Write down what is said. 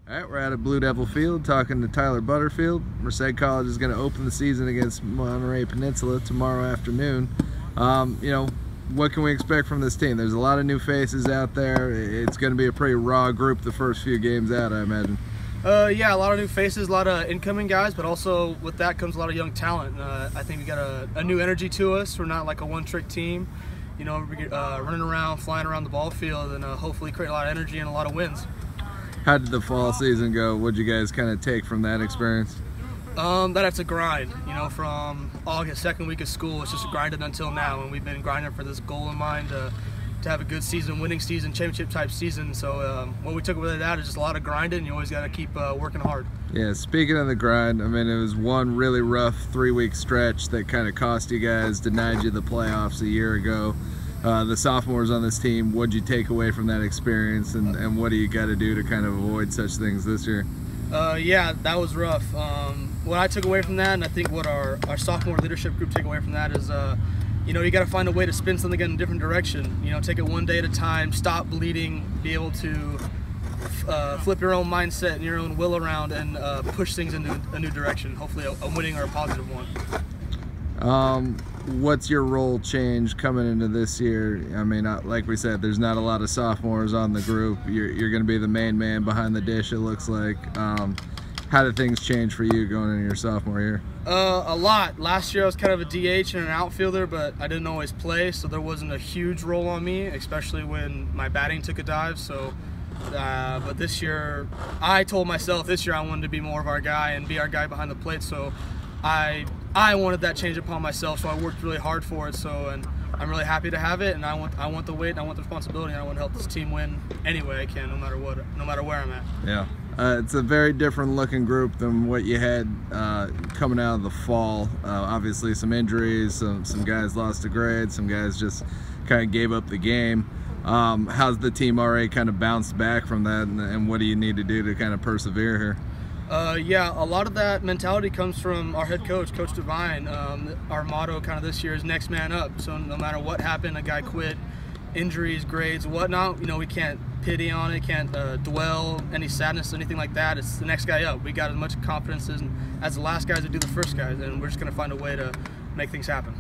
All right, we're at Blue Devil Field talking to Tyler Butterfield. Merced College is going to open the season against Monterey Peninsula tomorrow afternoon. What can we expect from this team? There's a lot of new faces out there. It's going to be a pretty raw group the first few games out, I imagine. Yeah, a lot of new faces, a lot of incoming guys, but also with that comes a lot of young talent. I think we got a new energy to us. We're not like a one-trick team. Running around, flying around the ball field, and hopefully create a lot of energy and a lot of wins. How did the fall season go? What did you guys kind of take from that experience? That's a grind. From August, second week of school, it's just grinding until now, and we've been grinding for this goal in mind to have a good season, winning season, championship type season. So what we took away with that is just a lot of grinding. You always got to keep working hard. Yeah, speaking of the grind, I mean, it was one really rough 3-week stretch that kind of cost you guys, denied you the playoffs a year ago. The sophomores on this team, what'd you take away from that experience, and what do you got to do to kind of avoid such things this year? Yeah, that was rough. What I took away from that, and I think what our sophomore leadership group take away from that is, you got to find a way to spin something in a different direction. Take it one day at a time, stop bleeding, be able to flip your own mindset and your own will around and push things into a new direction, hopefully a winning or a positive one. What's your role change coming into this year? I mean, like we said, there's not a lot of sophomores on the group. You're going to be the main man behind the dish, it looks like. How did things change for you going into your sophomore year? A lot. Last year I was kind of a DH and an outfielder, but I didn't always play, so there wasn't a huge role on me, especially when my batting took a dive. So, but this year, I told myself this year I wanted to be more of our guy and be our guy behind the plate. So, I wanted that change upon myself, so I worked really hard for it. So, and I'm really happy to have it, and I want the weight, and I want the responsibility, and I want to help this team win any way I can, no matter where I'm at. Yeah. It's a very different looking group than what you had coming out of the fall. Obviously some injuries, some guys lost a grade, some guys just kind of gave up the game. How's the team already kind of bounced back from that, and what do you need to do to kind of persevere here? Yeah, a lot of that mentality comes from our head coach, Coach Devine. Our motto kind of this year is next man up. So no matter what happened, a guy quit, injuries, grades, whatnot, we can't pity on it, can't dwell any sadness, anything like that. It's the next guy up. We got as much confidence as the last guys that do the first guys, and we're just going to find a way to make things happen.